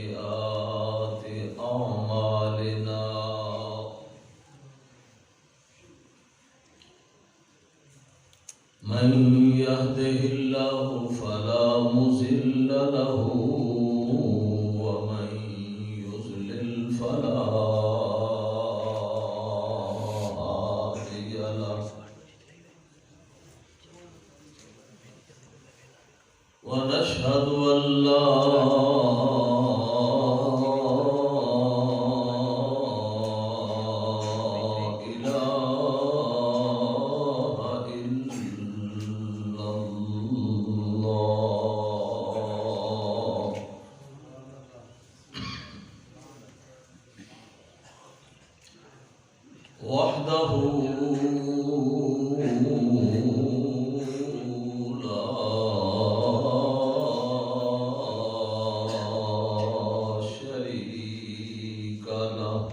سيئات أعمالنا من يهده الله فلا مضل له ومن يضلل فلا هادي له ونشهد أن لا وحده لا شريك له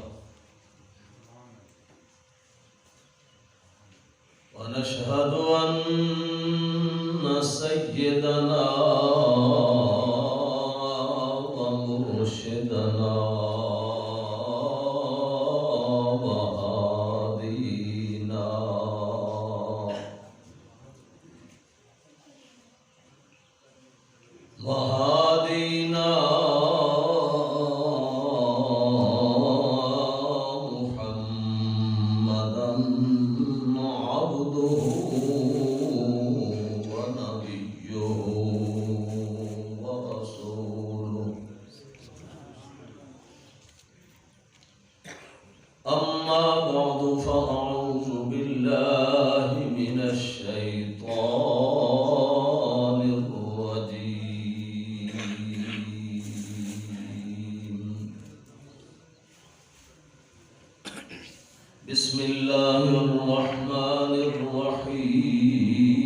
ونشهد أن سيدنا ومرشدنا وهادينا محمدا عبده ونبيه ورسوله أما بعد فأعوذ بالله من الشيطان الرجيم بسم الله الرحمن الرحيم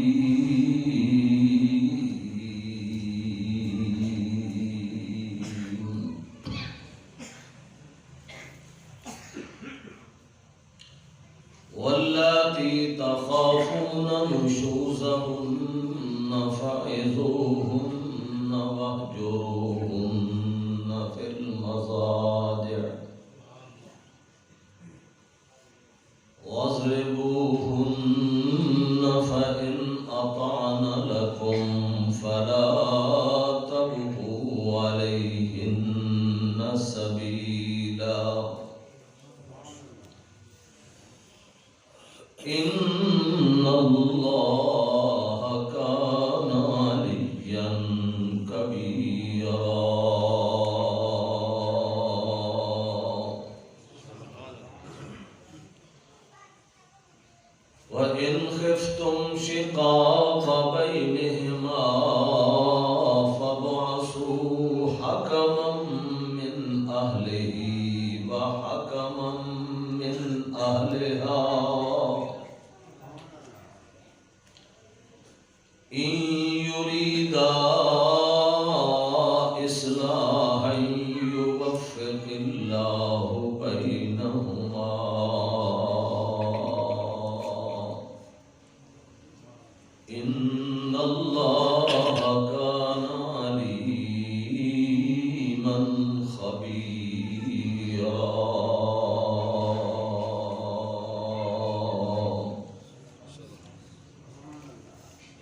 واللاتي تخافون نشوزهن فعظوهن واهجروهن في المضاجع واضربوهن فإن أطعن لكم فلا تبغوا عليهن سبيلا إن الله كان عليا كبيرا وإن خفتم شقاق بينهما فابعثوا حكما من أهله وحكما من أهلها إن يريدا إصلاحا يوفق الله بينهما إن الله كان عليما خبيرا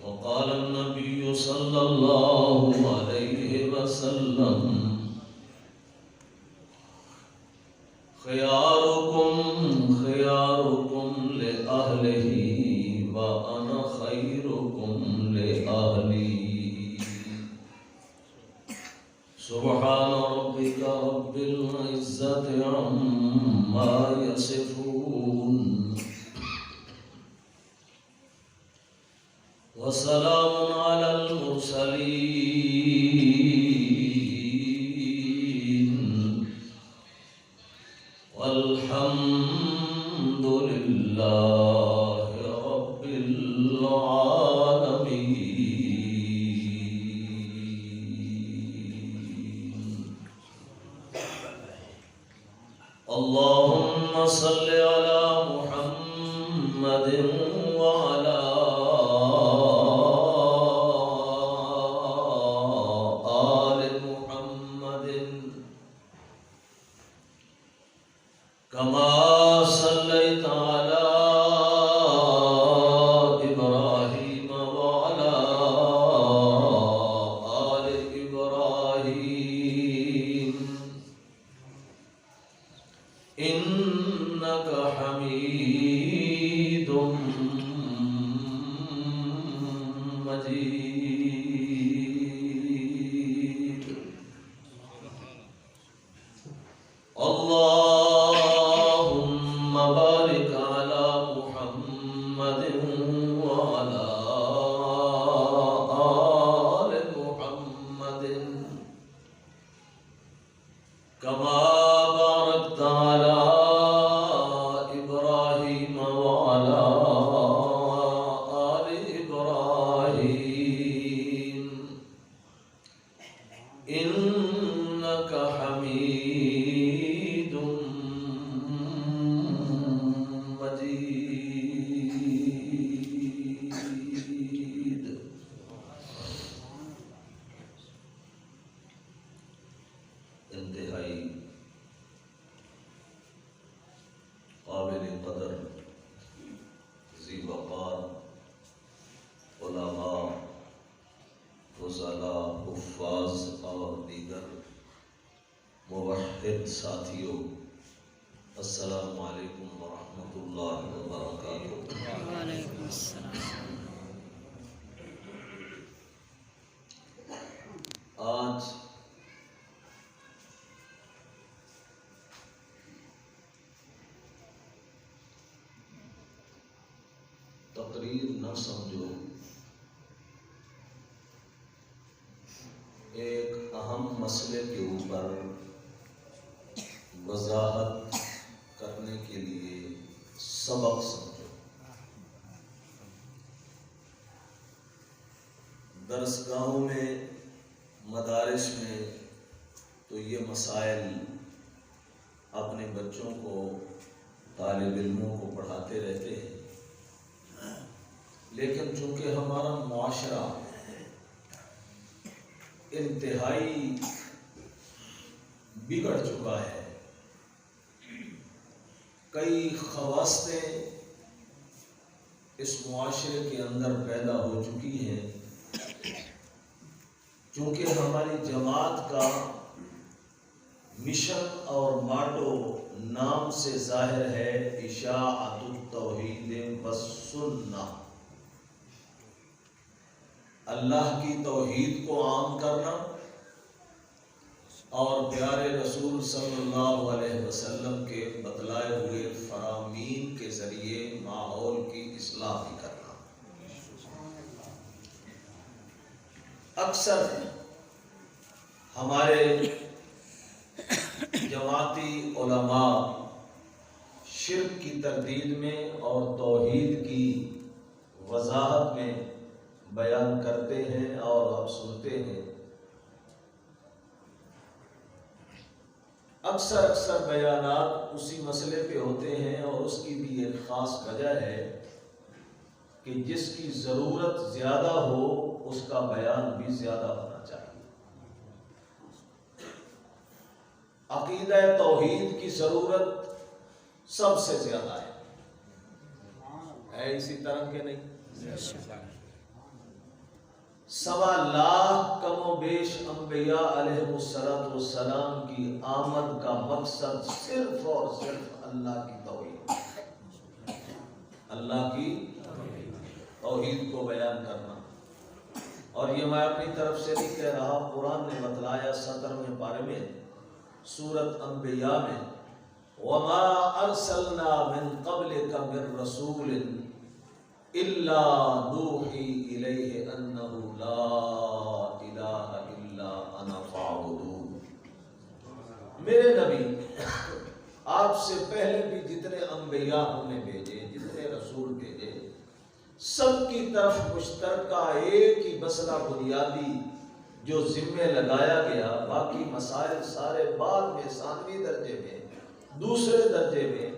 وقال النبي صلى الله عليه وسلم خياركم خياركم لأهله وأنا خيركم لأهلي سبحان ربك رب العزة عما يصفون وسلام على المرسلين والحمد لله رب العالمين اللهم صل على محمد وعلى آل محمد كما صليت على إبراهيم وعلى آل إبراهيم إنك حميد مجيد. اللهم بارك على محمد وعلى آل محمد كما باركت على إبراهيم وعلى آل إبراهيم إنك حميد مجيد. انتہائی قابل قدر ذی وقار علماء، فضلاء، حفاظ اور دیگر موحد ساتھیوں، السلام علیکم ورحمۃ اللہ وبرکاتہ۔ وعلیکم السلام۔ آج تقریر نہ سمجھو، ایک اہم مسئلے کے اوپر وضاحت کرنے کے لیے سبق سمجھو۔ درسگاہوں میں، مدارس میں تو یہ مسائل اپنے بچوں کو، طالب علموں کو پڑھاتے رہتے ہیں، لیکن چونکہ ہمارا معاشرہ انتہائی بگڑ چکا ہے، کئی خواصیں اس معاشرے کے اندر پیدا ہو چکی ہیں، چونکہ ہماری جماعت کا مشن اور ماٹو نام سے ظاہر ہے اشاعت التوحید والسنہ، اللہ کی توحید کو عام کرنا اور پیارے رسول صلی اللہ علیہ وسلم کے بتلائے ہوئے فرامین کے ذریعے ماحول کی اصلاح بھی کرنا۔ اکثر ہمارے جماعتی علماء شرک کی تردید میں اور توحید کی وضاحت میں بیان کرتے ہیں اور آپ سنتے ہیں۔ اکثر بیانات اسی مسئلے پہ ہوتے ہیں، اور اس کی بھی ایک خاص وجہ ہے کہ جس کی ضرورت زیادہ ہو اس کا بیان بھی زیادہ ہونا چاہیے۔ عقیدہ توحید کی ضرورت سب سے زیادہ ہے اسی طرح کے نہیں؟ 1.25 لاکھ کم و بیش انبیاء علیہ السلام کی آمد کا مقصد صرف اور صرف اللہ کی توحید، اللہ کی توحید کو بیان کرنا۔ اور یہ میں اپنی طرف سے نہیں کہہ رہا، قرآن نے بتلایا 17ویں پارے میں سورۃ انبیاء میں، وَمَا أَرْسَلْنَا مِن قَبْلِكَ مِن رَّسُولٍ إِلَّا نُوحِي إِلَيْهِ أَنَّهُ لَا إِلَٰهَ إِلَّا أَنَا فَاعْبُدُونِ۔ میرے نبی، آپ سے پہلے بھی جتنے انبیاء ہم نے بھیجے، جتنے رسول بھیجے، سب کی طرف مشترکہ ایک ہی مسئلہ بنیادی جو ذمہ لگایا گیا، باقی مسائل سارے بعد میں، ثانوی درجے میں، دوسرے درجے میں،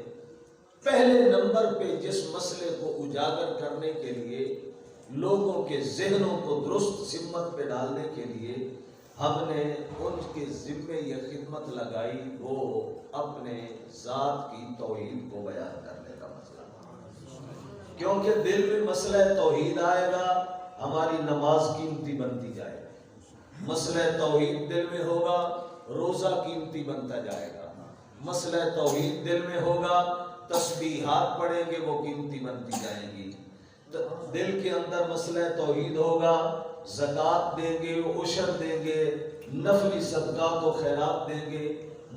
پہلے نمبر پہ جس مسئلے کو اجاگر کرنے کے لیے، لوگوں کے ذہنوں کو درست سمت پہ ڈالنے کے لیے ہم نے ان کے ذمے یہ خدمت خدمت لگائی وہ اپنے ذات کی توحید کو بیان کرنے کا مسئلہ، کیونکہ دل میں مسئلہ توحید آئے گا ہماری نماز قیمتی بنتی جائے گی، مسئلہ توحید دل میں ہوگا روزہ قیمتی بنتا جائے گا، مسئلہ توحید دل میں ہوگا تسبیحات پڑھیں گے وہ قیمتی بنتی جائیں گی، دل کے اندر مسئلہ توحید ہوگا زکوٰۃ دیں گے، عشر دیں گے، نفلی صدقات و خیرات دیں گے،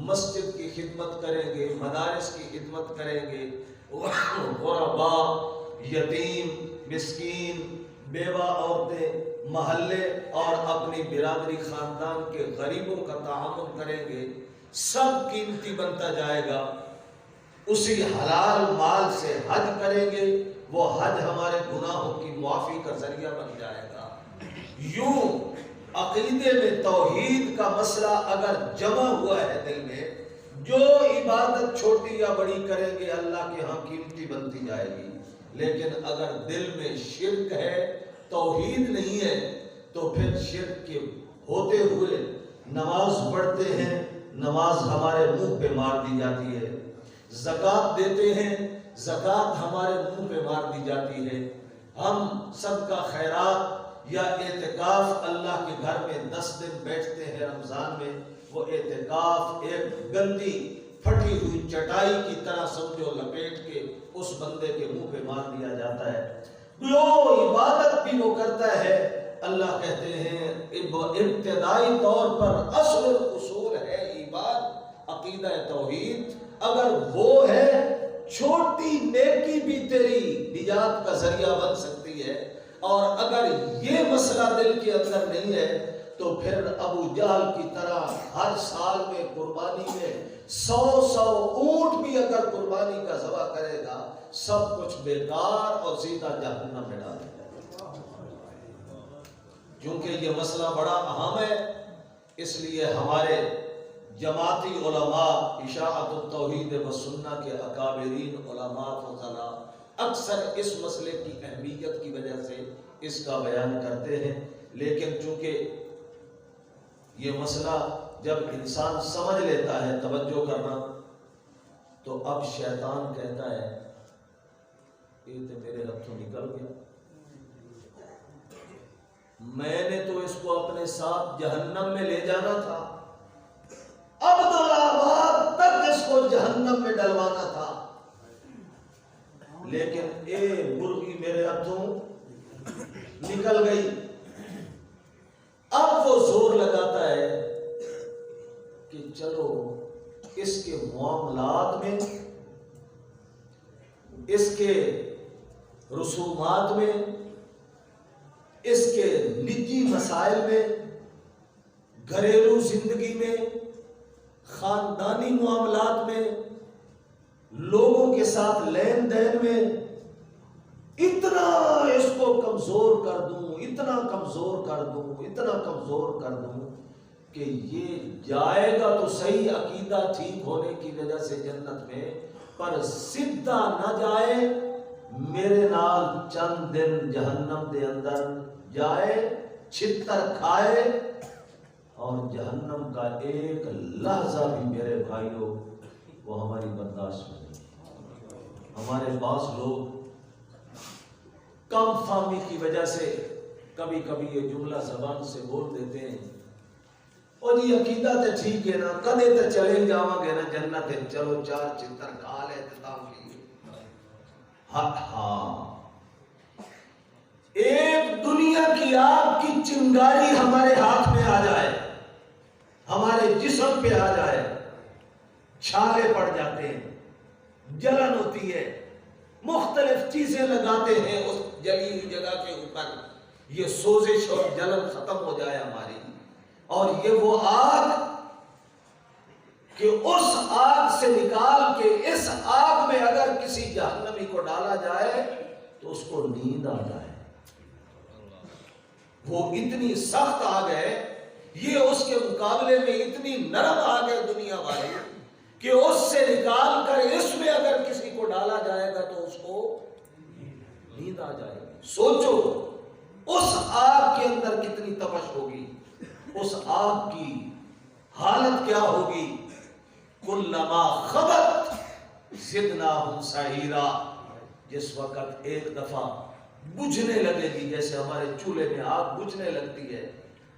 مسجد کی خدمت کریں گے، مدارس کی خدمت کریں گے، غرباء، یتیم، مسکین، بیوہ عورتیں، محلے اور اپنی برادری خاندان کے غریبوں کا تعاون کریں گے، سب قیمتی بنتا جائے گا۔ اسی حلال مال سے حج کریں گے، وہ حج ہمارے گناہوں کی معافی کا ذریعہ بن جائے گا۔ یوں عقیدے میں توحید کا مسئلہ اگر جمع ہوا ہے دل میں، جو عبادت چھوٹی یا بڑی کریں گے اللہ کے ہاں قیمتی بنتی جائے گی، لیکن اگر دل میں شرک ہے توحید نہیں ہے تو پھر شرک کے ہوتے ہوئے نماز پڑھتے ہیں، نماز ہمارے منہ پہ مار دی جاتی ہے، زکوٰۃ دیتے ہیں، زکوٰۃ ہمارے منہ پہ مار دی جاتی ہے، ہم صدقہ خیرات یا اعتکاف اللہ کے گھر میں 10 دن بیٹھتے ہیں رمضان میں، وہ اعتکاف ایک گندی پھٹی ہوئی چٹائی کی طرح سمجھو لپیٹ کے اس بندے کے منہ پہ مار دیا جاتا ہے۔ جو عبادت بھی وہ کرتا ہے اللہ کہتے ہیں ابتدائی طور پر اصل اصول ہے ایمان عقیدہ توحید، اگر وہ ہے چھوٹی نیکی بھی تیری نجات کا ذریعہ بن سکتی ہے، اور اگر یہ مسئلہ دل کے اندر نہیں ہے تو پھر ابو جہل کی طرح ہر سال میں قربانی میں 100 اونٹ بھی اگر قربانی کا ذبح کرے گا سب کچھ بیکار اور سیدھا جہنم میں ڈالے گا۔ کیونکہ یہ مسئلہ بڑا اہم ہے، اس لیے ہمارے جماعتی علماء اشاعت التوحید و سنہ کے اکابرین علماء فضلاء اکثر اس مسئلے کی اہمیت کی وجہ سے اس کا بیان کرتے ہیں، لیکن چونکہ یہ مسئلہ جب انسان سمجھ لیتا ہے توجہ کرنا، تو اب شیطان کہتا ہے یہ تو میرے ہاتھوں نکل گیا، میں نے تو اس کو اپنے ساتھ جہنم میں لے جانا تھا، عبدالآباد تک اس کو جہنم میں ڈلوانا تھا، لیکن مرغی میرے ہاتھوں نکل گئی۔ اب وہ زور لگاتا ہے کہ چلو اس کے معاملات میں، اس کے رسومات میں، اس کے نجی مسائل میں، گھریلو زندگی میں، خاندانی معاملات میں، لوگوں کے ساتھ لین دین میں اتنا اس کو کمزور کر دوں، اتنا کمزور کر دوں، اتنا کمزور کر دوں کہ یہ جائے گا تو صحیح عقیدہ ٹھیک ہونے کی وجہ سے جنت میں، پر سیدھا نہ جائے، میرے نال چند دن جہنم دے اندر جائے، چھتر کھائے، اور جہنم کا ایک لحظہ بھی میرے بھائیوں وہ ہماری برداشت میں نہیں۔ ہمارے پاس لوگ کم فہمی کی وجہ سے کبھی کبھی یہ جملہ زبان سے بول دیتے ہیں، اور یہ عقیدہ تے ٹھیک ہے نا، کدے تے چلے جاواں گے نا جنت ہے، چلو 4 چتر کھا لے اختتام کی۔ ہاں ایک دنیا کی آگ کی چنگاری ہمارے ہاتھ میں آ جائے، ہمارے جسم پہ آ جائے، چھالے پڑ جاتے ہیں، جلن ہوتی ہے، مختلف چیزیں لگاتے ہیں اس جلی ہوئی جگہ کے اوپر، یہ سوزش اور جلن ختم ہو جائے ہماری، اور یہ وہ آگ کہ اس آگ سے نکال کے اس آگ میں اگر کسی جہنمی کو ڈالا جائے تو اس کو نیند آ جائے، وہ اتنی سخت آگ ہے، یہ اس کے مقابلے میں اتنی نرم آگ ہے دنیا والی کہ اس سے نکال کر اس میں اگر کسی کو ڈالا جائے گا تو اس کو نیند آ جائے گی۔ سوچو اس آگ کے اندر کتنی تپش ہوگی، اس آگ کی حالت کیا ہوگی؟ کلما خبت زدناہم سعیرا، جس وقت ایک دفعہ بجھنے لگے گی، جیسے ہمارے چولہے میں آگ بجھنے لگتی ہے،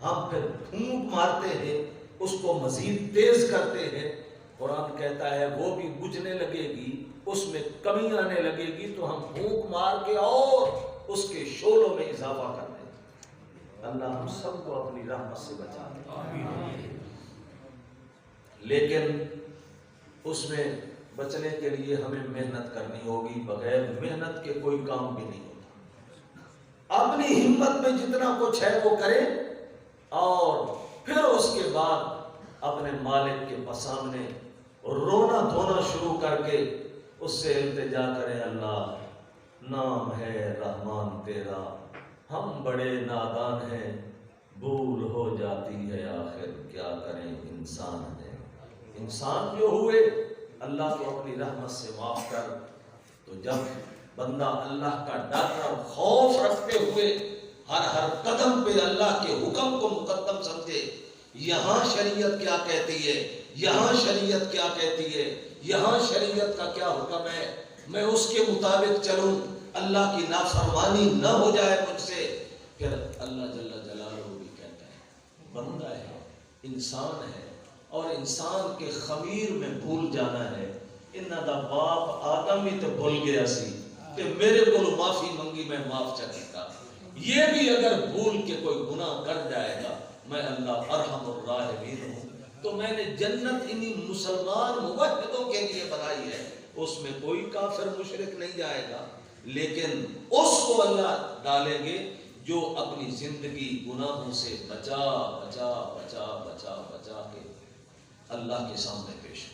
ہم پھر پھونک مارتے ہیں، اس کو مزید تیز کرتے ہیں، قرآن کہتا ہے وہ بھی بجھنے لگے گی، اس میں کمی آنے لگے گی تو ہم پھونک مار کے اور اس کے شعلوں میں اضافہ کر دیں۔ اللہ ہم سب کو اپنی رحمت سے بچا دے۔ لیکن اس میں بچنے کے لیے ہمیں محنت کرنی ہوگی، بغیر محنت کے کوئی کام بھی نہیں ہوتا۔ اپنی ہمت میں جتنا کچھ ہے وہ کریں، اور پھر اس کے بعد اپنے مالک کے سامنے رونا دھونا شروع کر کے اس سے التجا کریں، اللہ نام ہے رحمان تیرا، ہم بڑے نادان ہیں، بھول ہو جاتی ہے آخر کیا کریں انسان ہے۔ انسان جو ہوئے اللہ تو اپنی رحمت سے معاف کر۔ تو جب بندہ اللہ کا ڈر اور خوف رکھتے ہوئے ہر قدم پہ اللہ کے حکم کو مقدم سمجھے، یہاں شریعت کیا کہتی ہے، یہاں شریعت کیا کہتی ہے، یہاں شریعت کا کیا حکم ہے، میں اس کے مطابق چلوں، اللہ کی نافرمانی نہ ہو جائے مجھ سے، پھر اللہ جل جلالہ بھی کہتا ہے بندہ ہے، انسان ہے، اور انسان کے خمیر میں بھول جانا ہے۔ انہاں دا باپ آدم ہی تو بھول گیا سی کہ میرے کو معافی منگی میں معاف چکتا، یہ بھی اگر بھول کے کوئی گناہ کر جائے گا، میں اللہ ارحم الراحمین ہوں، تو میں نے جنت انہی مسلمان موحدوں کے لیے بنائی ہے، اس میں کوئی کافر مشرک نہیں جائے گا، لیکن اس کو اللہ ڈالیں گے جو اپنی زندگی گناہوں سے بچا بچا بچا بچا بچا کے اللہ کے سامنے پیش ہو۔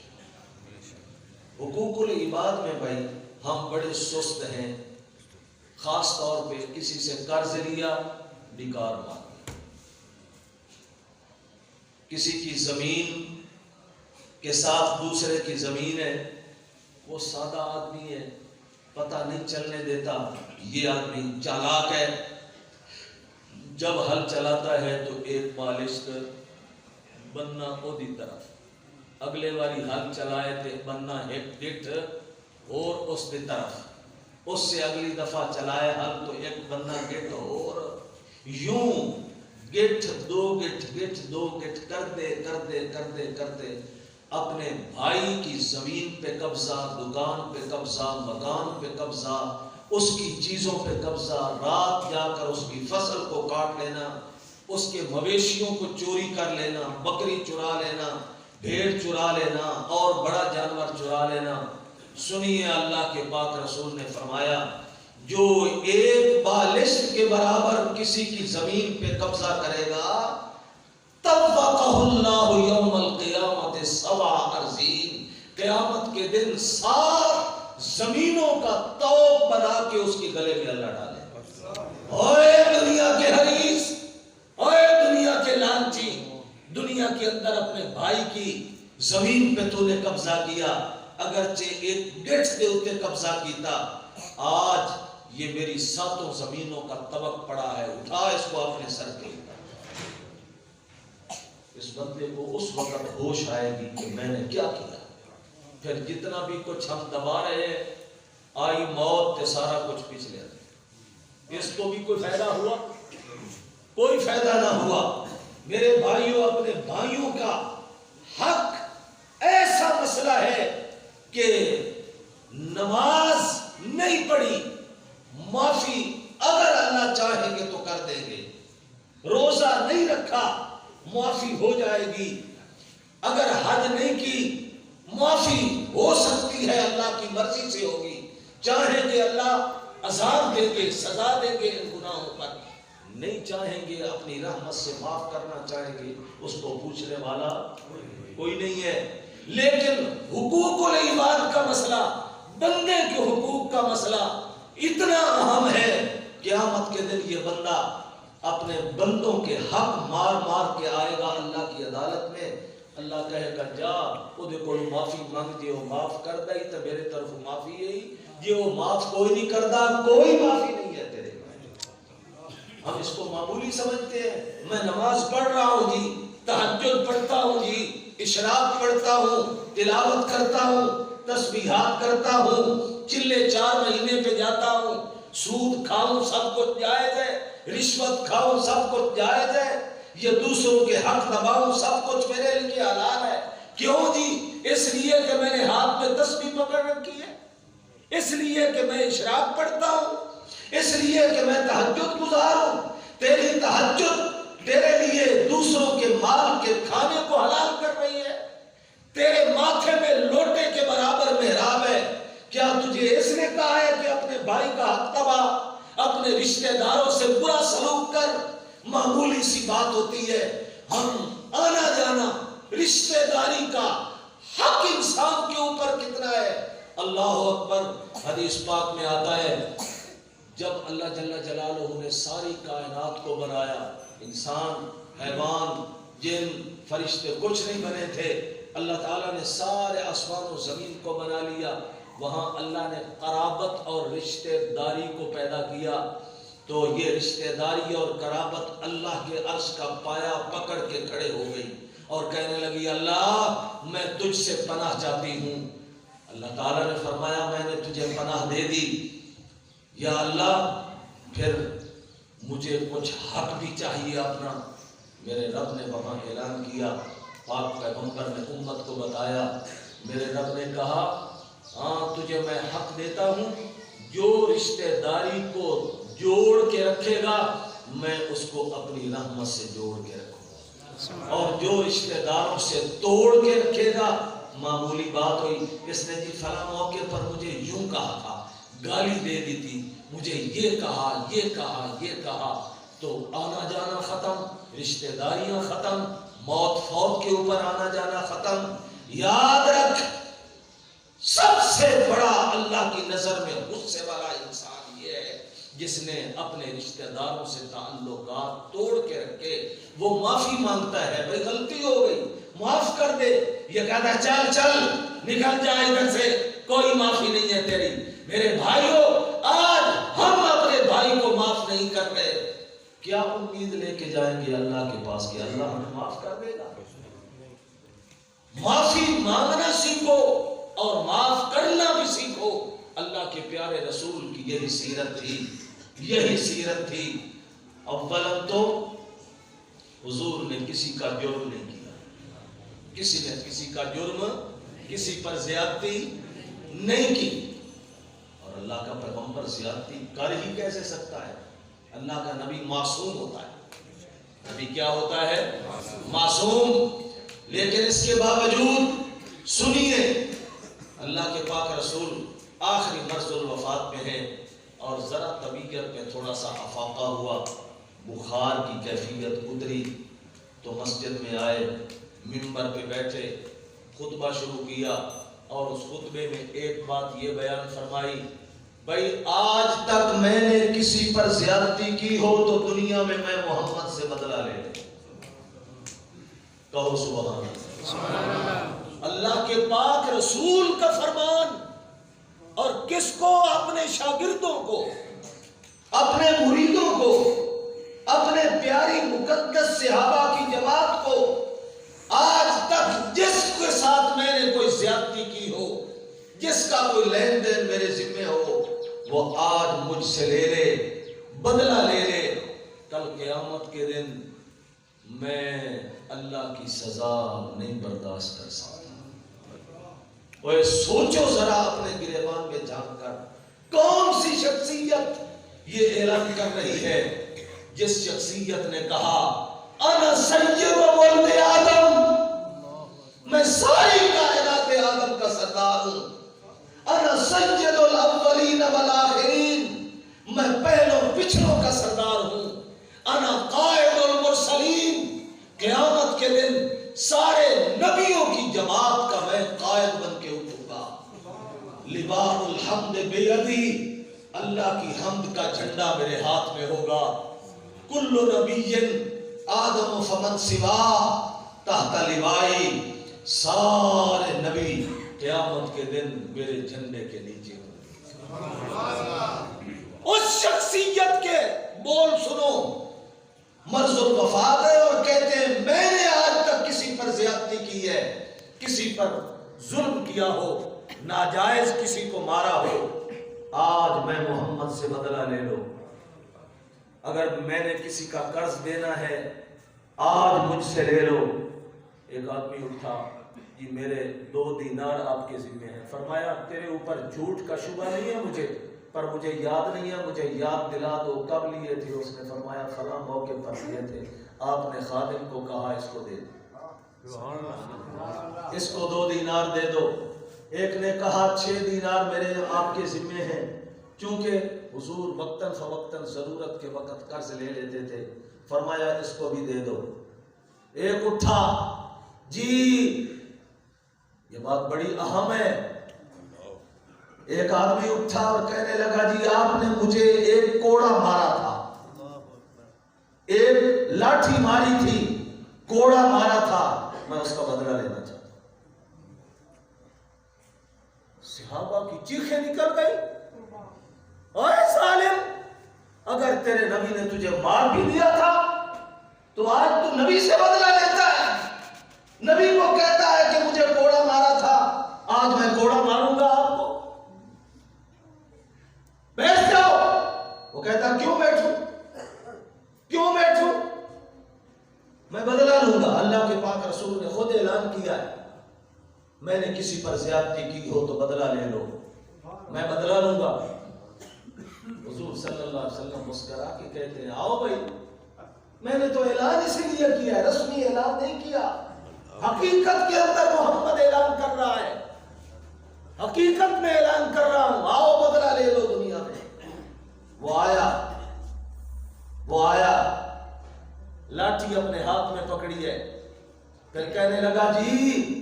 حقوق العباد میں بھائی ہم بڑے سست ہیں، خاص طور پہ کسی سے قرض لیا بیکار مار دیا، کسی کی زمین کے ساتھ دوسرے کی زمین ہے، وہ سادہ آدمی ہے، پتہ نہیں چلنے دیتا، یہ آدمی چالاک ہے، جب ہل چلاتا ہے تو ایک بالشت بننا اودی طرف، اگلے واری ہل چلائے تے بننا ایک ڈٹھ اور اس دی طرف، اس سے اگلی دفعہ چلائے ہل تو ایک بننا ڈٹھ اور، یوں گٹھ دو گٹھ گٹھ دو گٹھ کرتے کرتے کرتے کرتے اپنے بھائی کی زمین پہ قبضہ، دکان پہ قبضہ، مکان پہ قبضہ، اس کی چیزوں پہ قبضہ، رات جا کر اس کی فصل کو کاٹ لینا، اس کے مویشیوں کو چوری کر لینا، بکری چرا لینا، بھیڑ چرا لینا اور بڑا جانور چرا لینا۔ سنیے اللہ کے پاک رسول نے فرمایا جو ایک بالشت کے برابر کسی کی زمین پہ قبضہ کرے گا طوقہ اللہ یوم القیامت 7 ارضین، قیامت کے دن 7 زمینوں کا طوق بنا کے اس کے گلے میں اللہ ڈالے۔ اوے دنیا کے حریص، اوے دنیا کے لالچی، دنیا کے اندر اپنے بھائی کی زمین پہ تو نے قبضہ کیا، اگرچہ ایک ڈیٹھ دے اتے قبضہ کیتا، آج یہ میری 7 زمینوں کا طبق پڑا ہے، اٹھا اس کو اپنے سر کے۔ اس بندے کو اس وقت ہوش آئے گی کہ میں نے کیا کیا، پھر جتنا بھی کچھ ہم دبا رہے ہیں، آئی موت تے سارا کچھ پچھلے، اس کو بھی کوئی فائدہ ہوا؟ کوئی فائدہ نہ ہوا۔ میرے بھائیوں، اپنے بھائیوں کا حق ایسا مسئلہ ہے کہ نماز نہیں پڑھی، معافی اگر اللہ چاہیں گے تو کر دیں گے، روزہ نہیں رکھا معافی ہو جائے گی، اگر حج نہیں کی معافی ہو سکتی ہے، اللہ کی مرضی سے ہوگی، چاہیں گے اللہ عذاب دیں گے، سزا دیں گے ان گناہوں پر، نہیں چاہیں گے اپنی رحمت سے معاف کرنا چاہیں گے، اس کو پوچھنے والا کوئی نہیں ہے۔ لیکن حقوق العباد کا مسئلہ، بندے کے حقوق کا مسئلہ اتنا اہم ہے، قیامت کے دن یہ بندہ اپنے بندوں کے حق مار مار کے آئے گا اللہ کی عدالت میں، اللہ کہے گا جا وہ کو معافی مانگ جے، وہ معاف کر دائی تو میرے طرف معافی ہے، یہ وہ معاف کوئی نہیں کردا، کوئی معافی نہیں ہے تیرے۔ ہم اس کو معمولی سمجھتے ہیں، میں نماز پڑھ رہا ہوں جی، تہجد پڑھتا ہوں جی، اشراق پڑھتا ہوں، تلاوت کرتا ہوں، تسبیحات کرتا ہوں، چلے 4 مہینے پہ جاتا ہوں، سود کھاؤں سب کچھ جائز ہے، رشوت کھاؤں سب کچھ جائز ہے، یہ دوسروں کے حق دباؤں سب کچھ میرے لیے حلال ہے۔ کیوں جی؟ اس لیے کہ میں نے ہاتھ میں تسبیح پکڑ رکھی ہے، اس لیے کہ میں اشراق پڑھتا ہوں، اس لیے کہ میں تہجد گزار ہوں۔ تیری تہجد تیرے لیے دوسروں کے مال کے کھانے کو حلال کر رہی ہے، تیرے ماتھے میں لوٹے کے برابر محراب ہے۔ کیا تجھے اس نے کہا ہے کہ اپنے بھائی کا حق تبا، اپنے رشتہ داروں سے برا سلوک کر؟ معمولی سی بات ہوتی ہے، ہم آنا جانا رشتہ داری کا حق انسان کے اوپر کتنا ہے۔ اللہ اکبر۔ حدیث پاک میں آتا ہے جب اللہ جل جلالہ نے ساری کائنات کو بنایا، انسان، حیوان، جن، فرشتے کچھ نہیں بنے تھے، اللہ تعالیٰ نے سارے آسمان و زمین کو بنا لیا، وہاں اللہ نے قرابت اور رشتہ داری کو پیدا کیا، تو یہ رشتہ داری اور قرابت اللہ کے عرش کا پایا پکڑ کے کھڑے ہو گئی اور کہنے لگی اللہ میں تجھ سے پناہ چاہتی ہوں۔ اللہ تعالیٰ نے فرمایا میں نے تجھے پناہ دے دی، یا اللہ پھر مجھے کچھ حق بھی چاہیے اپنا۔ میرے رب نے وہاں اعلان کیا، پاک پیغمبر نے امت کو بتایا، میرے رب نے کہا ہاں تجھے میں حق دیتا ہوں، جو رشتہ داری کو جوڑ کے رکھے گا میں اس کو اپنی رحمت سے جوڑ کے رکھوں گا، اور جو رشتہ داروں سے توڑ کے رکھے گا، معمولی بات ہوئی اس نے جی فلاں موقع پر مجھے یوں کہا تھا، گالی دے دی تھی، مجھے یہ کہا یہ کہا یہ کہا، تو آنا جانا ختم، رشتہ داریاں ختم، موت فوت کے اوپر آنا جانا ختم۔ یاد رکھ سب سے بڑا اللہ کی نظر میں غصے والا انسان یہ ہے جس نے اپنے رشتہ داروں سے تعلقات توڑ کے رکھے۔ وہ معافی مانگتا ہے، بھئی غلطی ہو گئی معاف کر دے، یہ کہتا ہے چل چل نکل جائے ادھر سے، کوئی معافی نہیں ہے تیری۔ میرے بھائیو آج ہم اپنے بھائی کو معاف نہیں کر رہے، کیا امید لے کے جائیں گے اللہ کے پاس کہ اللہ ہمیں معاف کر دے گا؟ معافی مانگنا سیکھو اور معاف کرنا بھی سیکھو۔ اللہ کے پیارے رسول کی یہی سیرت تھی، یہی سیرت تھی۔ اولا تو حضور نے کسی کا جرم نہیں کیا، کسی نے کسی کا جرم، کسی پر زیادتی نہیں کی، اور اللہ کا پیغمبر زیادتی کر ہی کیسے سکتا ہے؟ اللہ کا نبی معصوم ہوتا ہے، نبی کیا ہوتا ہے؟ معصوم۔ لیکن اس کے باوجود سنیے اللہ کے پاک رسول آخری مرض الوفات میں ہیں، اور ذرا طبیعت میں تھوڑا سا افاقہ ہوا، بخار کی کیفیت اتری، تو مسجد میں آئے، منبر پہ بیٹھے، خطبہ شروع کیا، اور اس خطبے میں ایک بات یہ بیان فرمائی، بھائی آج تک میں نے کسی پر زیادتی کی ہو تو دنیا میں محمد سے بدلہ لے لوں۔ کہو سبحان اللہ۔ اللہ کے پاک رسول کا فرمان، اور کس کو؟ اپنے شاگردوں کو، اپنے مریدوں کو، اپنے پیاری مقدس صحابہ کی جماعت کو۔ آج تک جس کے ساتھ میں نے کوئی زیادتی کی ہو، جس کا کوئی لین دین میرے ذمہ ہو، وہ آج مجھ سے لے لے، بدلہ لے لے۔ کل قیامت کے دن میں اللہ کی سزا نہیں برداشت کر سکتا۔ وہ سوچو ذرا اپنے گریبان میں جھانک کر، کون سی شخصیت یہ اعلان کر رہی ہے؟ جس شخصیت نے کہا انا سید ولد آدم، میں ساری کائنات آدم کا سردار ہوں، انا سید الاولین والآخرین، میں پہلوں پچھلوں کا سردار ہوں، انا قائد المرسلین، قیامت کے دن سارے نبیوں کی جماعت کا میں قائد بن کے اٹھوں گا۔ لواء الحمد بیدی، اللہ کی حمد کا جھنڈا میرے ہاتھ میں ہوگا۔ کل نبی آدم فمن سوا تحت لوائی، سارے نبی قیامت کے دن میرے جھنڈے کے نیچے ہوں۔ اس شخصیت کے بول سنو مرض الوفات ہے اور کہتے ہیں میں نے آج تک کسی پر زیادتی کی ہے، کسی پر ظلم کیا ہو، ناجائز کسی کو مارا ہو، آج میں محمد سے بدلہ لے لو۔ اگر میں نے کسی کا قرض دینا ہے آج مجھ سے لے لو۔ ایک آدمی اٹھا، جی میرے 2 دینار آپ کے ذمہ ہیں۔ فرمایا تیرے اوپر جھوٹ کا شبہ نہیں ہے مجھے، پر مجھے یاد نہیں ہے، مجھے یاد دلا دو کب لیے تھے۔ اس نے فرمایا فلاں موقع پر لیے تھے، آپ نے خادم کو کہا اس کو دے دو، اس کو 2 دینار دے دو۔ ایک نے کہا 6 دینار میرے آپ کے ذمہ ہیں، چونکہ حضور وقتاً فوقتاً ضرورت کے وقت قرض لے لیتے تھے، فرمایا اس کو بھی دے دو۔ ایک اٹھا، جی یہ بات بڑی اہم ہے، ایک آدمی اٹھا اور کہنے لگا جی آپ نے مجھے ایک کوڑا مارا تھا، ایک لاٹھی ماری تھی، کوڑا مارا تھا، میں اس کا بدلہ لینا چاہتا ہوں۔ صحابہ کی چیخیں نکل گئی، اے ظالم، اگر تیرے نبی نے تجھے مار بھی دیا تھا تو آج تو نبی سے بدلہ لیتا ہے، نبی کو کہتا ہے کہ مجھے کوڑا مارا تھا، آج میں کوڑا ماروں گا آپ کو، بیٹھ جاؤ۔ وہ کہتا کیوں بیٹھوں، کیوں بیٹھوں، میں بدلہ لوں گا۔ اللہ کے پاک رسول نے خود اعلان کیا ہے، میں نے کسی پر زیادتی کی ہو تو بدلہ لے لو، میں بدلہ لوں گا۔ حضور صلی اللہ علیہ وسلم مسکرا کے کہتے ہیں آؤ بھائی، میں نے تو اعلان اسی لیے کیا ہے، رسمی اعلان نہیں کیا، حقیقت کے اندر محمد اعلان کر رہا ہے، حقیقت میں اعلان کر رہا ہوں، آؤ بدلہ لے لو دنیا میں۔ وہ آیا لاٹھی اپنے ہاتھ میں پکڑی ہے، پھر کہنے لگا جی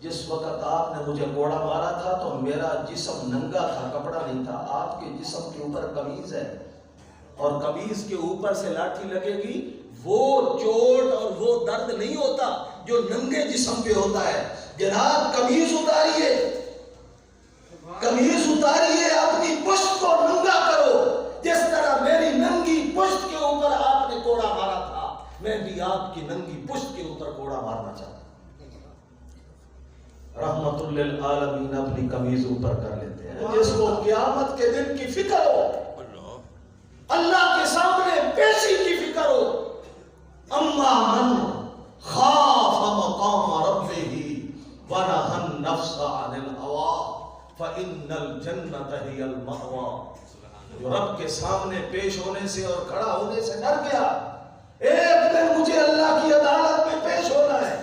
جس وقت آپ نے مجھے کوڑا مارا تھا تو میرا جسم ننگا تھا، کپڑا نہیں تھا، آپ کے جسم کے اوپر قمیض ہے، اور قمیض کے اوپر سے لاٹھی لگے گی، وہ چوٹ اور وہ درد نہیں ہوتا جو ننگے جسم پہ ہوتا ہے۔ جناب قمیض اتاریے، قمیض اتاریے، اپنی پشت کو ننگا کرو، جس طرح میری ننگی پشت کے اوپر آپ نے کوڑا مارا تھا، میں بھی آپ کی ننگی پشت کے اوپر کوڑا مارنا چاہتا ہوں۔ رحمت للعالمین اپنی قمیض اوپر کر لیتے ہیں، جس کو قیامت کے دن کی فکر ہو، اللہ کے سامنے پیشی کی فکر ہو۔ اما من خاف مقام ربہ ونہى النفس عن الہوى فإن الجنة هی المأوى۔ جو رب کے سامنے پیش ہونے سے اور کھڑا ہونے سے ڈر گیا، ایک دن مجھے اللہ کی عدالت میں پیش ہونا ہے،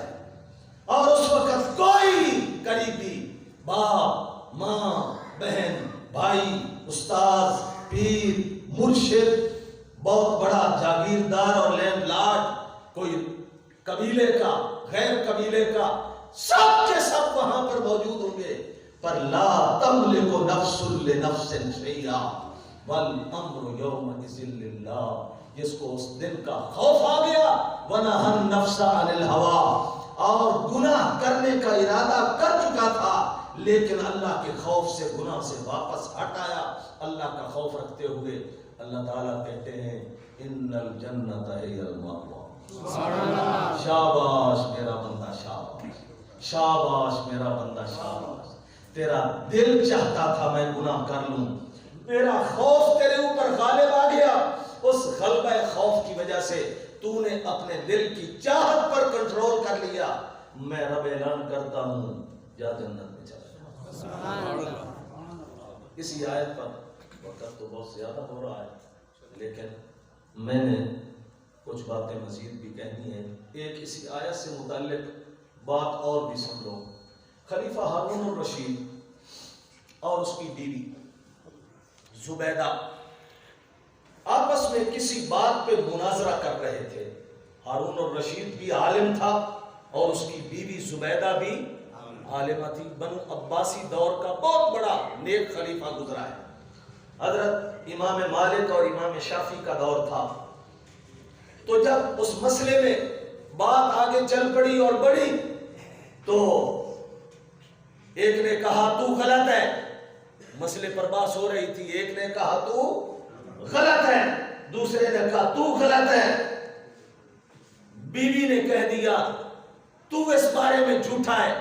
اور اس وقت کوئی قریبی، باپ، ماں، بہن، بھائی، استاذ، پیر، مرشد، بہت بڑا جاگیردار اور لینڈ لارڈ، کوئی قبیلے کا، غیر قبیلے کا، سب کے سب وہاں پر موجود ہوں گے، پر لا تملک نفس لنفس شیئا والامر یومئذ للہ۔ جس کو اس دن کا خوف آ گیا، ونہى النفس عن الہوى، اور گناہ کرنے کا ارادہ کر چکا تھا لیکن اللہ کے خوف سے گناہ سے واپس ہٹ آیا، اللہ کا خوف رکھتے ہوئے اللہ تعالیٰ کہتے ہیں ان الجنت ہی المأوی۔ شاباش میرا بندہ، شاباش، شاباش میرا بندہ، شاباش، تیرا دل چاہتا تھا میں گناہ کر لوں، میرا خوف تیرے اوپر غالب آ گیا، اس غلبہ خوف کی وجہ سے تو نے اپنے دل کی چاہت پر کنٹرول کر لیا، میں رب اعلان کرتا ہوں جا جنت میں چلا جا۔ اسی آیت پر وقت تو بہت زیادہ ہو رہا ہے لیکن میں نے کچھ باتیں مزید بھی کہنی ہیں۔ ایک اسی آیت سے متعلق بات اور بھی سن لو۔ خلیفہ ہارون الرشید اور اس کی بیوی زبیدہ آپس میں کسی بات پہ مناظرہ کر رہے تھے۔ ہارون الرشید بھی عالم تھا اور اس کی بیوی زبیدہ بھی عالمہ تھی۔ بنو عباسی دور کا بہت بڑا نیک خلیفہ گزرا ہے۔ حضرت امام مالک اور امام شافعی کا دور تھا، تو جب اس مسئلے میں بات آگے چل پڑی اور بڑھی تو ایک نے کہا تو غلط ہے، مسئلے پر بحث ہو رہی تھی، ایک نے کہا تو غلط ہے، دوسرے نے کہا تو غلط ہے، بیوی نے کہہ دیا تو اس بارے میں جھوٹا ہے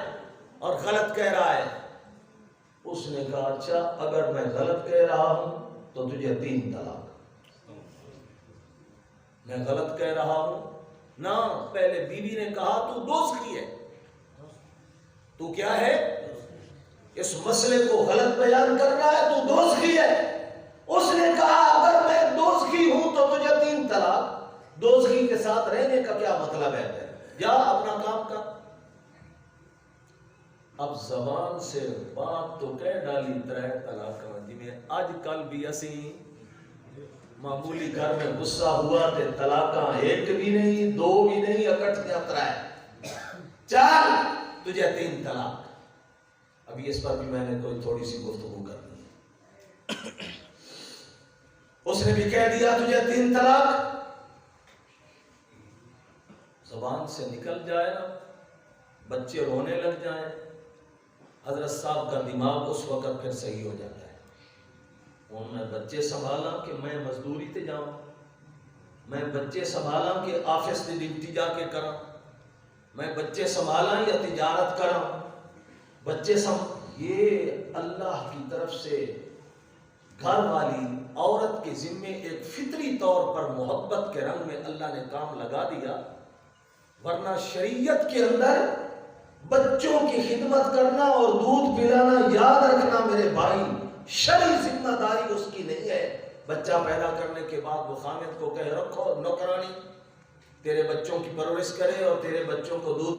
اور غلط کہہ رہا ہے۔ اس نے کہا اچھا اگر میں غلط کہہ رہا ہوں تو تجھے 3 طلاق۔ میں غلط کہہ رہا ہوں نہ، پہلے بیوی نے کہا تو دوزخی ہے، تو کیا ہے، اس مسئلے کو غلط بیان کر رہا ہے، تو دوزخی ہے۔ اس نے کہا اگر میں دوزخی ہوں تو تجھے 3 طلاق۔ دوزخی کے ساتھ رہنے کا کیا مطلب ہے؟ جا اپنا کام کر۔ اب زبان سے بات تو کہہ ڈالی 3 طلاق میں اج کل بھی اسی معمولی گھر میں غصہ ہوا تے طلاقاں 1 بھی نہیں 2 بھی نہیں اکٹھیاں 3، چل تجھے 3 طلاق۔ ابھی اس پر بھی میں نے کوئی تھوڑی سی گفتگو کرنی ہے۔ اس نے بھی کہہ دیا تجھے 3 طلاق، زبان سے نکل جائے نا، بچے رونے لگ جائیں، حضرت صاحب کا دماغ اس وقت پھر صحیح ہو جاتا ہے۔ انہوں نے بچے سنبھالا کہ میں مزدوری تے جاؤں، میں بچے سنبھالا کہ آفس دی ڈیوٹی جا کے کرا، میں بچے سنبھالا یا تجارت کرا، یہ اللہ کی طرف سے گھر والی عورت کے ذمے ایک فطری طور پر محبت کے رنگ میں اللہ نے کام لگا دیا، ورنہ شریعت کے اندر بچوں کی خدمت کرنا اور دودھ پلانا، یاد رکھنا میرے بھائی، شرعی ذمہ داری اس کی نہیں ہے۔ بچہ پیدا کرنے کے بعد وہ خامد کو کہے رکھو نوکرانی تیرے بچوں کی پرورش کرے اور تیرے بچوں کو دودھ